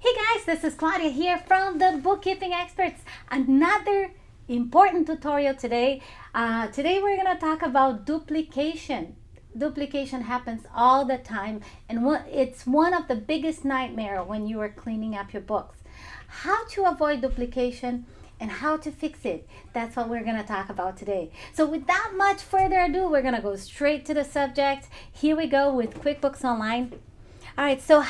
Hey guys, this is Claudia here from the Bookkeeping Experts. Another important tutorial today. Today we're going to talk about duplication. Duplication happens all the time, and it's one of the biggest nightmares when you are cleaning up your books. How to avoid duplication and how to fix it. That's what we're going to talk about today. So without much further ado, we're going to go straight to the subject. Here we go with QuickBooks Online. All right, so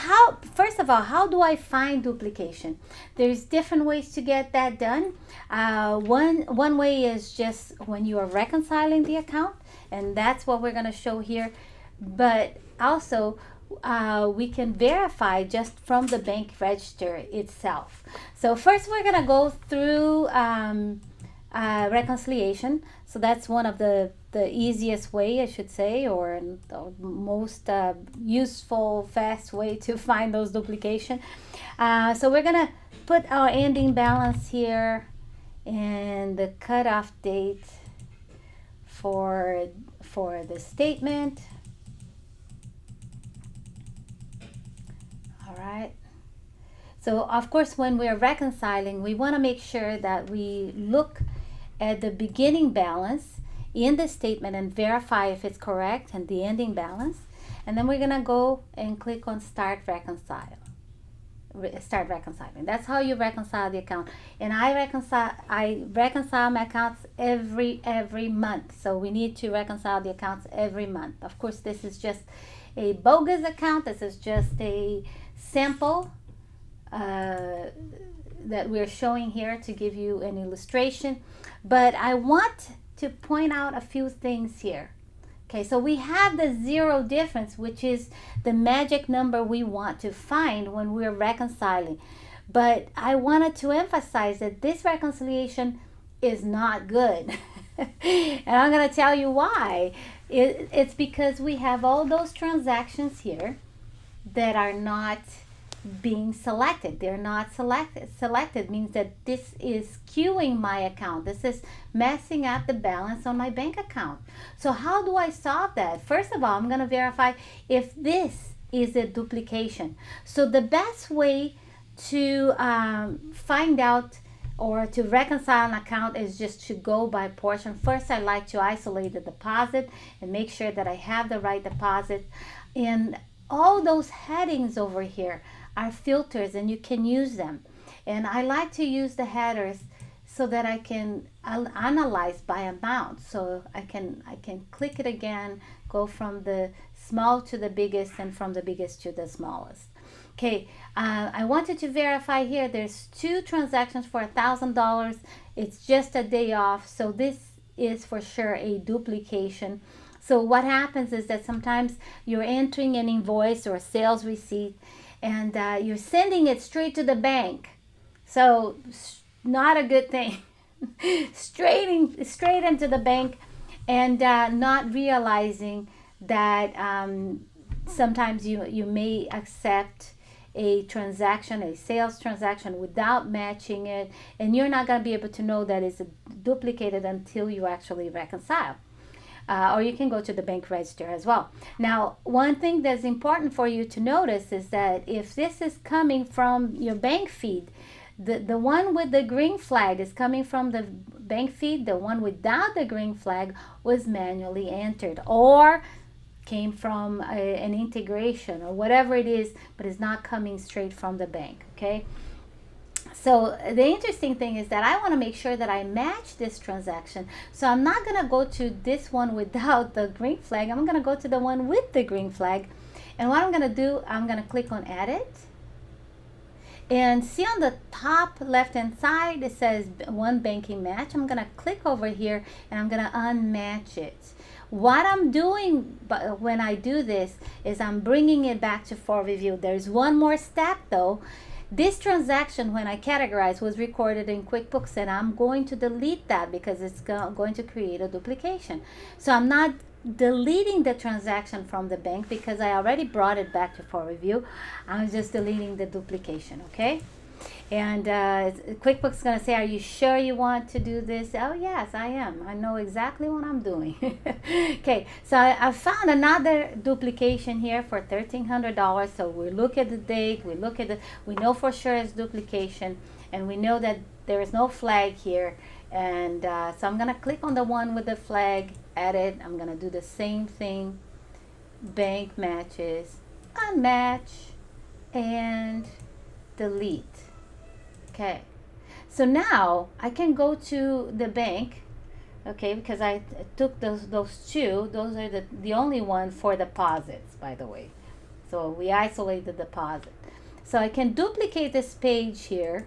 first of all, how do I find duplication? There's different ways to get that done. One way is just when you are reconciling the account, and that's what we're going to show here. But also, we can verify just from the bank register itself. So first, we're going to go through reconciliation. So that's one of the easiest way, I should say, or the most useful, fast way to find those duplication. So we're gonna put our ending balance here and the cutoff date for the statement. All right. So of course, when we're reconciling, we want to make sure that we look at the beginning balance in the statement and verify if it's correct and the ending balance, and then we're gonna go and click on start reconciling. That's how you reconcile the account. And I reconcile my accounts every month. So we need to reconcile the accounts every month. Of course, this is just a bogus account. This is just a sample that we're showing here to give you an illustration. But I want to point out a few things here. Okay, so we have the zero difference, which is the magic number we want to find when we're reconciling. But I wanted to emphasize that this reconciliation is not good. And I'm going to tell you why. It's because we have all those transactions here that are not being selected. They're not selected. Selected means that this is queuing my account. This is messing up the balance on my bank account. So how do I solve that? First of all, I'm going to verify if this is a duplication. So the best way to find out or to reconcile an account is just to go by portion. First, I like to isolate the deposit and make sure that I have the right deposit. And all those headings over here are filters, and you can use them. And I like to use the headers so that I can analyze by amount. So I can click it again, go from the small to the biggest, and from the biggest to the smallest. Okay, I wanted to verify here. There's 2 transactions for $1,000. It's just a day off, so this is for sure a duplication. So what happens is that sometimes you're entering an invoice or a sales receipt, and you're sending it straight to the bank. So not a good thing. straight into the bank, and not realizing that sometimes you may accept a transaction, a sales transaction, without matching it, and you're not going to be able to know that it's duplicated until you actually reconcile. Or you can go to the bank register as well. Now, one thing that's important for you to notice is that if this is coming from your bank feed, the one with the green flag is coming from the bank feed. The one without the green flag was manually entered or came from an integration or whatever it is, but it's not coming straight from the bank, okay? So the interesting thing is that I want to make sure that I match this transaction. So I'm not going to go to this one without the green flag. I'm going to go to the one with the green flag. And what I'm going to do, I'm going to click on Edit. And see on the top left-hand side, it says One Banking Match. I'm going to click over here and I'm going to unmatch it. What I'm doing when I do this is I'm bringing it back to for review. There's one more step though. This transaction, when I categorize, was recorded in QuickBooks, and I'm going to delete that because it's going to create a duplication. So I'm not deleting the transaction from the bank because I already brought it back to for review. I'm just deleting the duplication, okay? And QuickBooks is going to say, are you sure you want to do this? Oh, yes, I am. I know exactly what I'm doing. Okay, so I found another duplication here for $1,300. So we look at the date, we know for sure it's duplication, and we know that there is no flag here. And so I'm going to click on the one with the flag, edit. I'm going to do the same thing, bank matches, unmatch, and delete. Okay, so now I can go to the bank, okay, because I took those two. Those are the only one for deposits, by the way. So we isolate the deposit. So I can duplicate this page here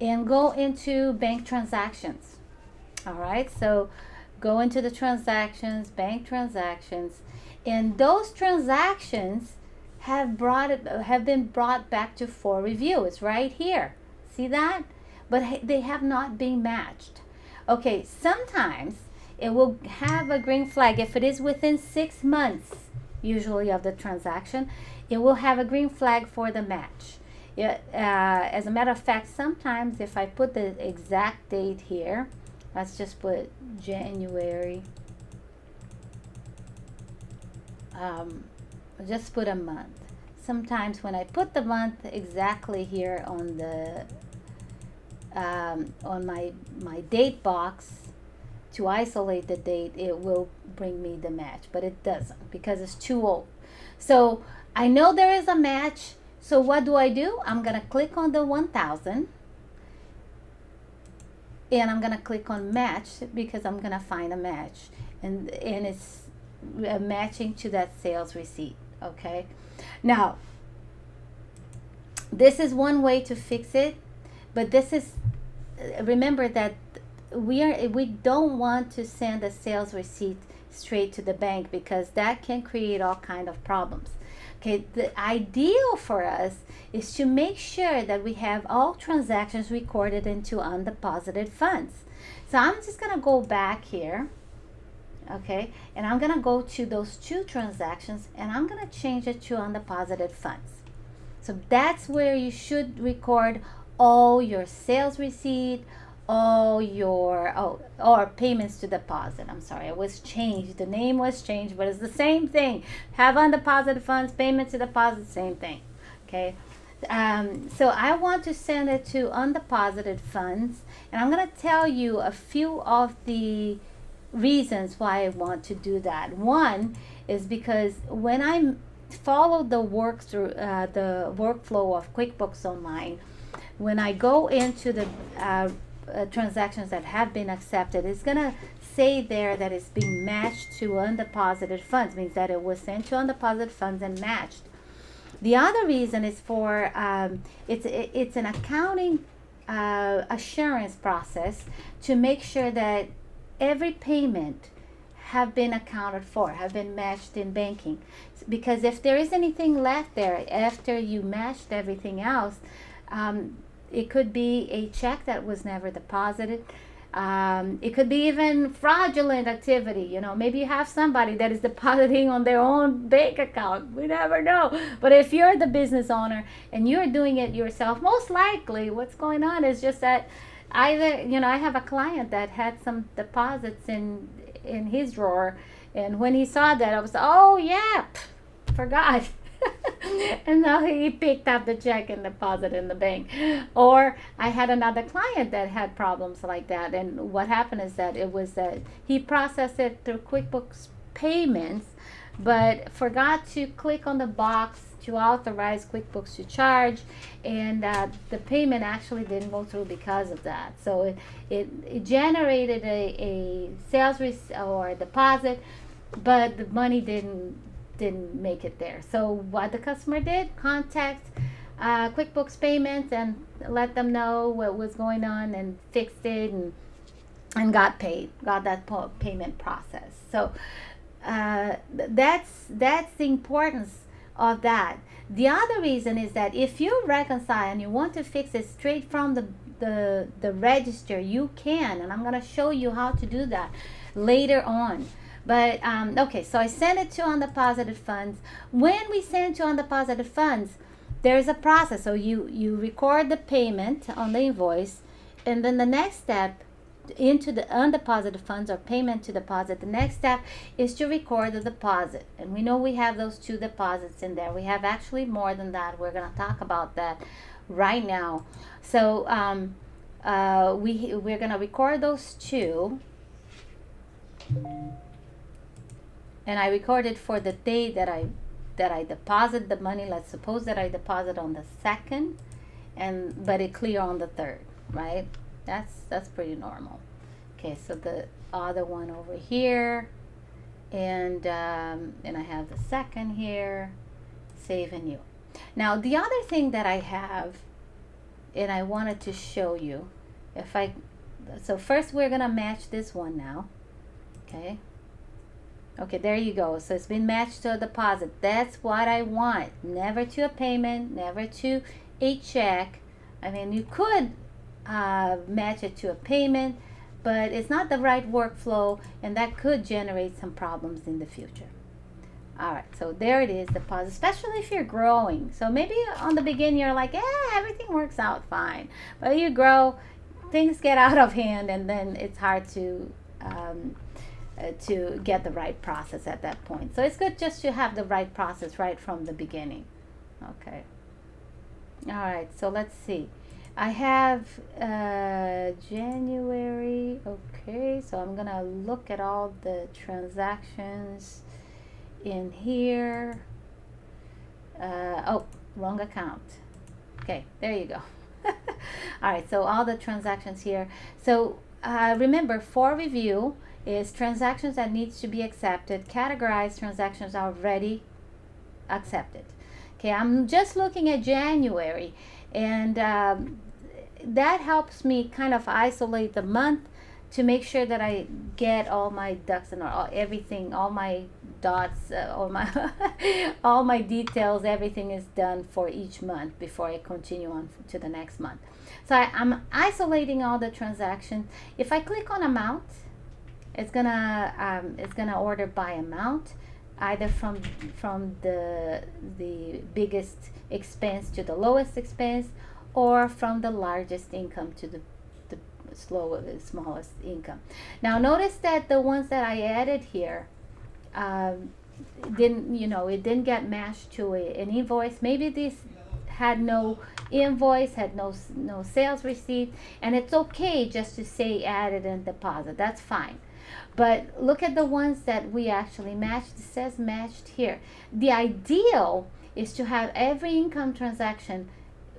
and go into bank transactions. All right, so go into the transactions, bank transactions, and those transactions have been brought back to for review. It's right here. See that? But they have not been matched. Okay, sometimes it will have a green flag if it is within 6 months, usually, of the transaction. It will have a green flag for the match. As a matter of fact, sometimes if I put the exact date here, let's just put January. Just put a month. Sometimes when I put the month exactly here on the on my date box to isolate the date, it will bring me the match, but it doesn't because it's too old. So I know there is a match. So what do? I'm gonna click on the 1000 and I'm gonna click on match because I'm gonna find a match, and it's matching to that sales receipt. Okay, now this is one way to fix it, but this is, remember that we don't want to send a sales receipt straight to the bank because that can create all kind of problems. Okay, the ideal for us is to make sure that we have all transactions recorded into undeposited funds. So I'm just gonna go back here, okay, and I'm gonna go to those two transactions and I'm gonna change it to undeposited funds. So that's where you should record all your sales receipt, all your or payments to deposit. I'm sorry, it was changed. The name was changed, but it's the same thing. Have undeposited funds, payments to deposit, same thing. Okay. So I want to send it to undeposited funds, and I'm going to tell you a few of the reasons why I want to do that. One is because when I follow the the workflow of QuickBooks Online, when I go into the transactions that have been accepted, it's going to say there that it's being matched to undeposited funds, means that it was sent to undeposited funds and matched. The other reason is for it's an accounting assurance process to make sure that every payment have been accounted for, have been matched in banking. Because if there is anything left there after you matched everything else, it could be a check that was never deposited. It could be even fraudulent activity. You know, maybe you have somebody that is depositing on their own bank account. We never know. But if you're the business owner and you're doing it yourself, most likely what's going on is just that either, you know, I have a client that had some deposits in his drawer, and when he saw that, I was, oh yeah, forgot. And now he picked up the check and deposited in the bank. Or I had another client that had problems like that, and what happened is that it was that he processed it through QuickBooks payments, but forgot to click on the box to authorize QuickBooks to charge, and the payment actually didn't go through because of that. So it generated a sales or a deposit, but the money didn't make it there. So what the customer did, contact QuickBooks Payments and let them know what was going on, and fixed it and got paid, got that payment process. So that's the importance of that. The other reason is that if you reconcile and you want to fix it straight from the register, you can, and I'm going to show you how to do that later on. But okay, so I send it to undeposited funds. When we send to undeposited funds, there's a process. So you record the payment on the invoice, and then the next step into the undeposited funds or payment to deposit, the next step is to record the deposit. And we know we have those 2 deposits in there. We have actually more than that. We're going to talk about that right now. So we're going to record those 2. And I recorded for the day that I deposit the money. Let's suppose that I deposit on the 2nd, but it clear on the 3rd, right? That's pretty normal. Okay, so the other one over here, and I have the 2nd here, save and new. Now the other thing that I have, and I wanted to show you, so first we're gonna match this one now. Okay, there you go. So it's been matched to a deposit. That's what I want. Never to a payment, never to a check. I mean, you could match it to a payment, but it's not the right workflow, and that could generate some problems in the future. All right, so there it is, deposit, especially if you're growing. So maybe on the beginning you're like, everything works out fine, but you grow, things get out of hand, and then it's hard to get the right process at that point. So it's good just to have the right process right from the beginning. Okay. All right, so let's see. I have January. Okay, so I'm gonna look at all the transactions in here. Oh, wrong account. Okay, there you go. All right, so all the transactions here. So remember, for review is transactions that needs to be accepted, categorized transactions already accepted. Okay, I'm just looking at January, and that helps me kind of isolate the month to make sure that I get all my ducks in order, everything, all my dots, all my details, everything is done for each month before I continue on to the next month. So I'm isolating all the transactions. If I click on amount, it's gonna order by amount, either from the biggest expense to the lowest expense, or from the largest income to the smallest income. Now notice that the ones that I added here it didn't get matched to an invoice. Maybe this had no invoice, had no sales receipt, and it's okay just to say added and deposit. That's fine. But look at the ones that we actually matched. It says matched here. The ideal is to have every income transaction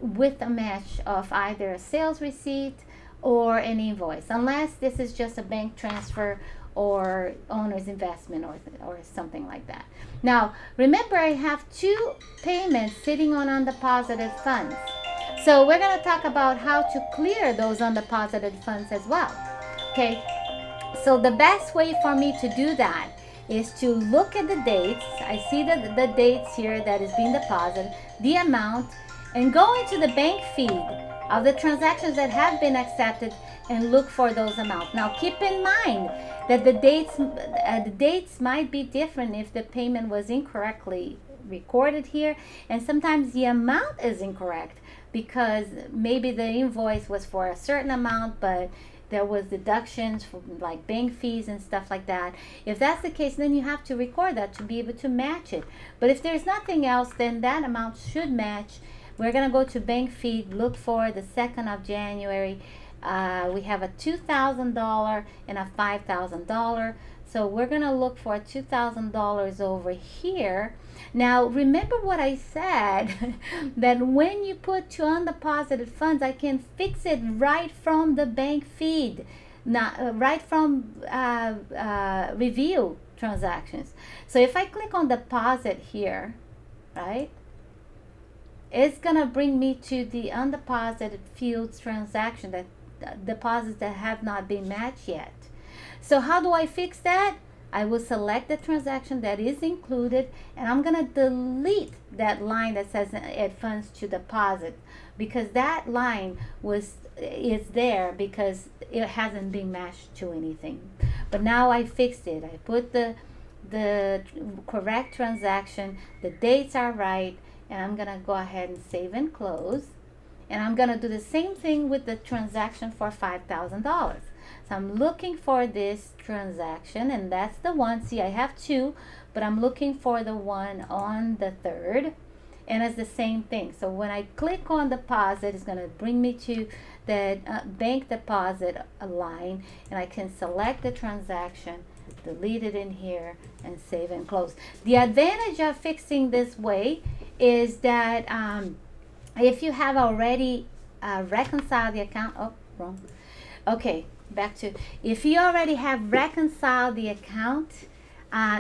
with a match of either a sales receipt or an invoice, unless this is just a bank transfer or owner's investment or something like that. Now, remember, I have 2 payments sitting on undeposited funds. So we're going to talk about how to clear those undeposited funds as well. Okay, so the best way for me to do that is to look at the dates. I see the dates here that is being deposited, the amount, and go into the bank feed of the transactions that have been accepted and look for those amounts. Now keep in mind that the dates might be different if the payment was incorrectly recorded here, and sometimes the amount is incorrect because maybe the invoice was for a certain amount, but there was deductions for like bank fees and stuff like that. If that's the case, then you have to record that to be able to match it. But if there's nothing else, then that amount should match. We're gonna go to bank feed, look for the 2nd of January. We have a $2,000 and a $5,000. So we're gonna look for $2,000 over here. Now remember what I said, that when you put 2 undeposited funds, I can fix it right from the bank feed, right from review transactions. So if I click on deposit here, right, it's gonna bring me to the undeposited fields transaction, that deposits that have not been matched yet. So how do I fix that? I will select the transaction that is included, and I'm gonna delete that line that says add funds to deposit, because that line is there because it hasn't been matched to anything. But now I fixed it. I put the correct transaction, the dates are right, and I'm gonna go ahead and save and close. And I'm gonna do the same thing with the transaction for $5,000. So I'm looking for this transaction, and that's the one. See, I have two, but I'm looking for the one on the third, and it's the same thing. So when I click on deposit, it's gonna bring me to the bank deposit line, and I can select the transaction, delete it in here, and save and close. The advantage of fixing this way is that if you have already reconciled the account, oh, wrong. Okay, back to, if you already have reconciled the account,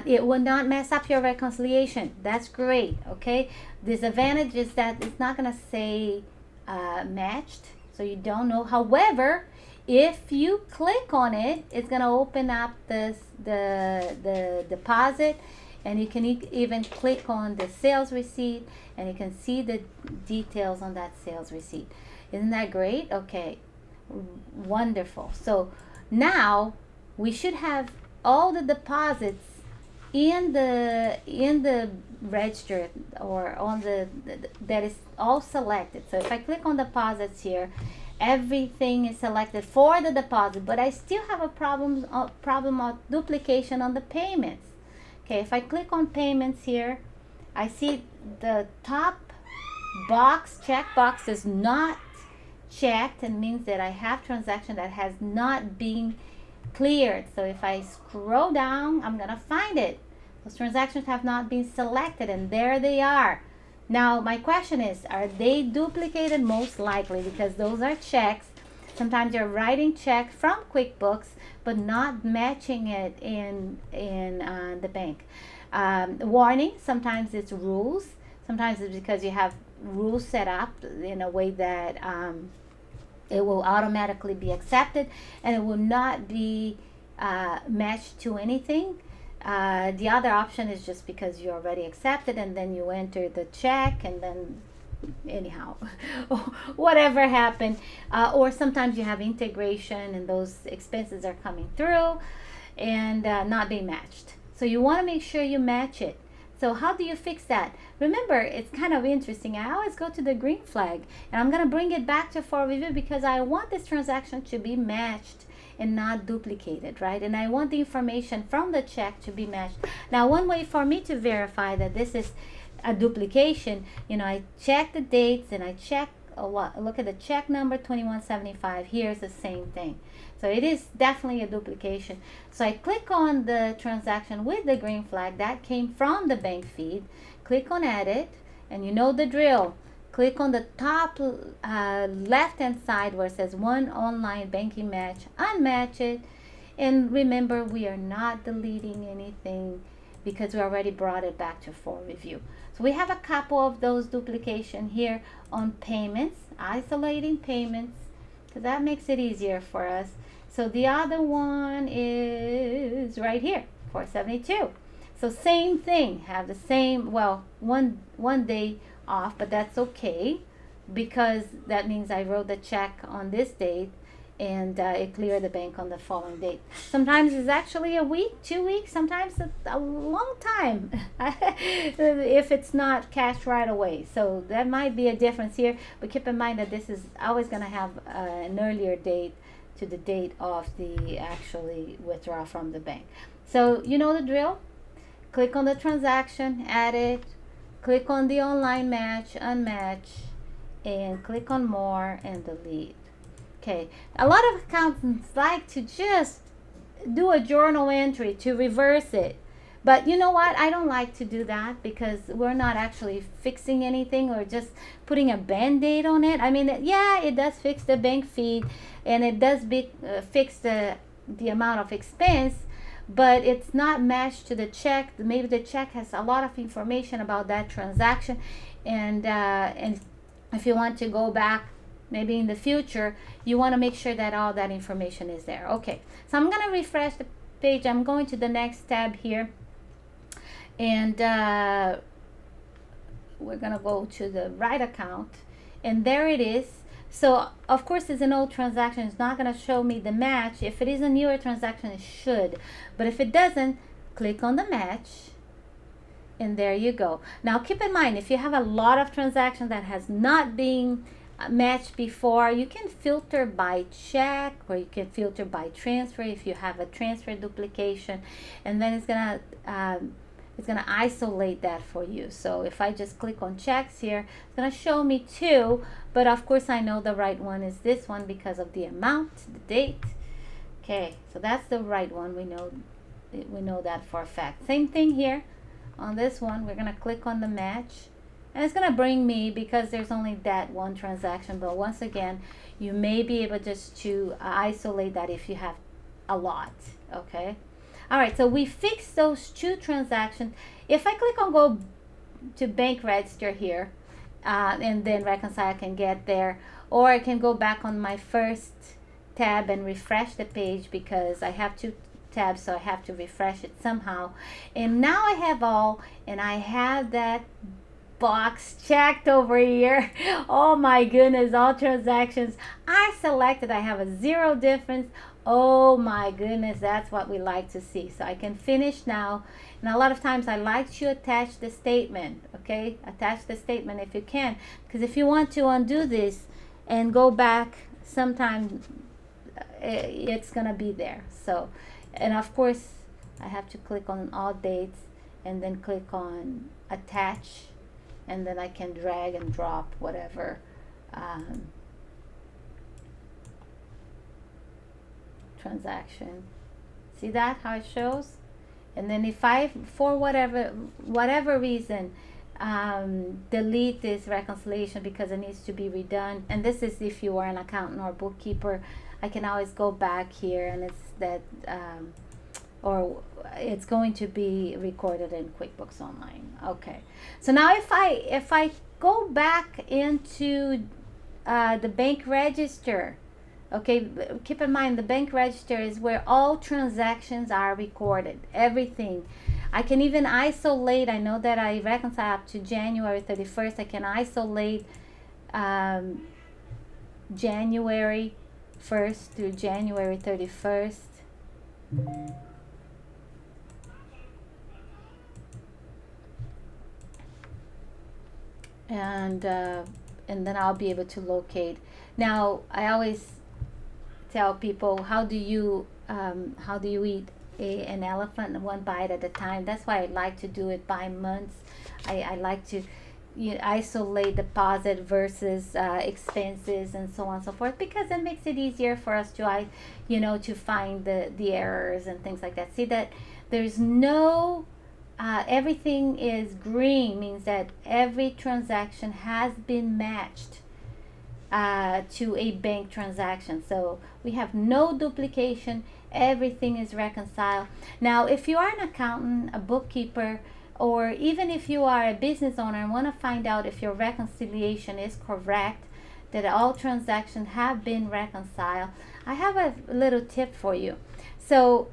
it will not mess up your reconciliation. That's great, okay? Disadvantage is that it's not gonna say matched, so you don't know. However, if you click on it, it's gonna open up the deposit, and you can even click on the sales receipt, and you can see the details on that sales receipt. Isn't that great? Okay, wonderful. So now we should have all the deposits in the register, or on that is all selected. So if I click on deposits here, everything is selected for the deposit, but I still have a problem of duplication on the payments. Okay, if I click on payments here, I see the top box, check box, is not checked, and means that I have transaction that has not been cleared. So if I scroll down, I'm gonna find it. Those transactions have not been selected, and there they are. Now my question is, are they duplicated? Most likely, because those are checks. Sometimes you're writing check from QuickBooks but not matching it in the bank. Warning, sometimes it's rules. Sometimes it's because you have rules set up in a way that it will automatically be accepted, and it will not be matched to anything. The other option is just because you already accepted, and then you enter the check, and then anyhow whatever happened, or sometimes you have integration and those expenses are coming through and not being matched. So you want to make sure you match it. So how do you fix that? Remember, it's kind of interesting. I always go to the green flag, and I'm going to bring it back to for review because I want this transaction to be matched and not duplicated, right? And I want the information from the check to be matched. Now, one way for me to verify that this is a duplication, I check the dates, and I check look at the check number 2175. Here's the same thing. So it is definitely a duplication. So I click on the transaction with the green flag that came from the bank feed, click on edit, and you know the drill. Click on the top left hand side where it says one online banking match, unmatch it, and remember, we are not deleting anything because we already brought it back to for review. So we have a couple of those duplication here on payments, isolating payments, because that makes it easier for us. So the other one is right here, 472. So same thing, have the same, well, one day off, but that's okay because that means I wrote the check on this date, and it cleared the bank on the following date. Sometimes it's actually a week, 2 weeks, sometimes a long time if it's not cashed right away. So that might be a difference here, but keep in mind that this is always going to have an earlier date to the date of the actually withdrawal from the bank. So you know the drill. Click on the transaction, add it, click on the online match, unmatch, and click on more and delete. Okay, a lot of accountants like to just do a journal entry to reverse it. But you know what? I don't like to do that because we're not actually fixing anything or just putting a band-aid on it. I mean, yeah, it does fix the bank feed and it does fix the amount of expense, but it's not matched to the check. Maybe the check has a lot of information about that transaction, and if you want to go back maybe in the future, you want to make sure that all that information is there. Okay, so I'm going to refresh the page. I'm going to the next tab here, and we're going to go to the right account, and there it is. So of course it's an old transaction, it's not going to show me the match. If it is a newer transaction, it should, but if it doesn't, click on the match, And there you go. Now keep in mind, if you have a lot of transactions that has not been matched before, you can filter by check, or you can filter by transfer if you have a transfer duplication, and then it's gonna isolate that for you. So if I just click on checks here, it's gonna show me two, but of course I know the right one is this one because of the amount, the date. Okay, so that's the right one. We know that for a fact. Same thing here on this one. We're gonna click on the match, and it's gonna bring me, because there's only that one transaction, but once again, you may be able just to isolate that if you have a lot. Okay. All right, so we fixed those two transactions. If I click on go to bank register here, and then reconcile, I can get there, or I can go back on my first tab and refresh the page, because I have two tabs, so I have to refresh it somehow. And now I have all, and I have that box checked over here. Oh my goodness, all transactions are selected. I have a zero difference. Oh my goodness, that's what we like to see. So I can finish now. And a lot of times I like to attach the statement. Okay, attach the statement if you can, because if you want to undo this and go back, sometimes it's gonna be there. So, and of course I have to click on all dates and then click on attach, and then I can drag and drop whatever transaction. See that, how it shows? And then if I, for whatever reason, delete this reconciliation because it needs to be redone, and this is if you are an accountant or bookkeeper, I can always go back here, and it's that or it's going to be recorded in QuickBooks Online. Okay, so now if I go back into the bank register, okay, keep in mind the bank register is where all transactions are recorded, everything. I can even isolate. I know that I reconcile up to January 31st. I can isolate January 1st through January 31st. And then I'll be able to locate. Now I always tell people, how do you eat an elephant one bite at a time? That's why I like to do it by months. I like to isolate deposit versus expenses and so on and so forth, because it makes it easier for us to to find the errors and things like that. See that there's no everything is green, means that every transaction has been matched to a bank transaction. So we have no duplication, everything is reconciled. Now if you are an accountant, a bookkeeper, or even if you are a business owner and want to find out if your reconciliation is correct, that all transactions have been reconciled, I have a little tip for you. So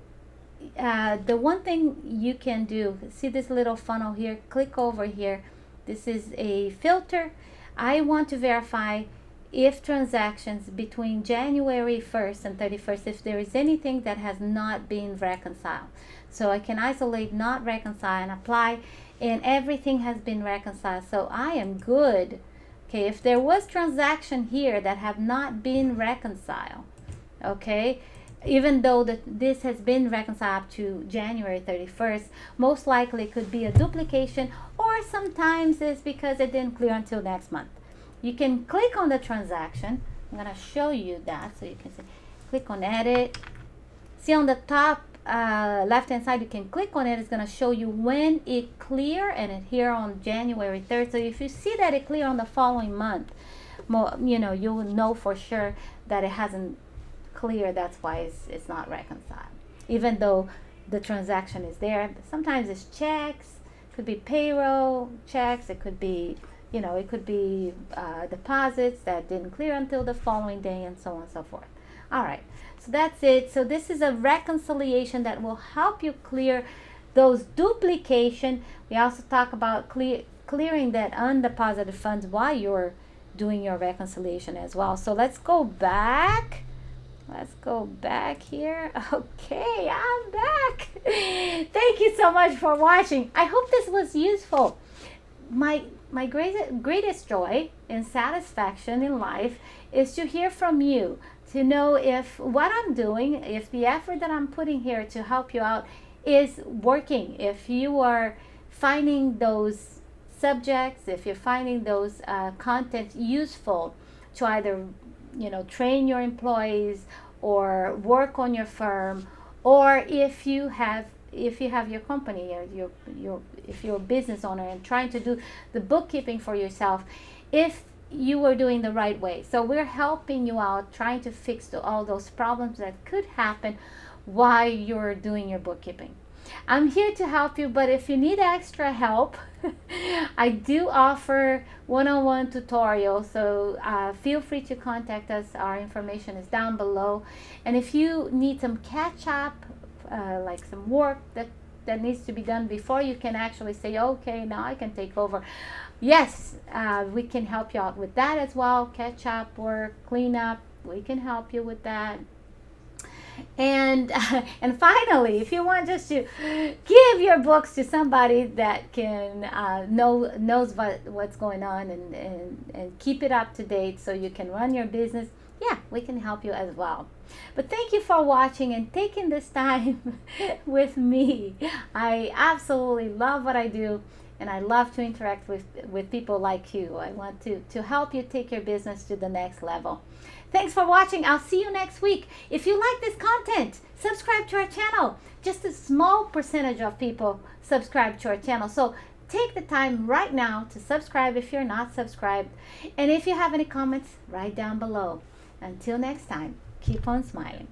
the one thing you can do, see this little funnel here, click over here. This is a filter. I want to verify if transactions between January 1st and 31st, if there is anything that has not been reconciled. So I can isolate not reconcile and apply, and everything has been reconciled. So I am good. Okay, if there was transaction here that have not been reconciled, okay, even though this has been reconciled up to January 31st, most likely it could be a duplication, or sometimes it's because it didn't clear until next month. You can click on the transaction. I'm going to show you that so you can see. Click on edit. See on the top left hand side, you can click on it. It's going to show you when it clear, and it here on January 3rd. So if you see that it clear on the following month, you will know for sure that it hasn't clear. That's why it's not reconciled, even though the transaction is there. Sometimes it's checks, could be payroll checks, it could be deposits that didn't clear until the following day, and so on and so forth. All right, so that's it. So this is a reconciliation that will help you clear those duplication. We also talk about clearing that undeposited funds while you're doing your reconciliation as well. So let's go back. Let's go back here. Okay, I'm back. Thank you so much for watching. I hope this was useful. My greatest joy and satisfaction in life is to hear from you, to know if what I'm doing, if the effort that I'm putting here to help you out is working, if you are finding those subjects, if you're finding those content useful to either train your employees or work on your firm, or if you have your company, or if you're a business owner and trying to do the bookkeeping for yourself, if you are doing the right way. So we're helping you out, trying to fix all those problems that could happen while you're doing your bookkeeping. I'm here to help you, but if you need extra help, I do offer one-on-one tutorials, so feel free to contact us. Our information is down below. And if you need some catch-up, like some work that needs to be done before you can actually say, okay, now I can take over, yes, we can help you out with that as well. Catch-up work, cleanup, we can help you with that. And finally, if you want just to give your books to somebody that can knows what's going on and keep it up to date so you can run your business, yeah, we can help you as well. But thank you for watching and taking this time with me. I absolutely love what I do, and I love to interact with people like you. I want to help you take your business to the next level. Thanks for watching. I'll see you next week. If you like this content, subscribe to our channel. Just a small percentage of people subscribe to our channel. So take the time right now to subscribe if you're not subscribed. And if you have any comments, write down below. Until next time, keep on smiling.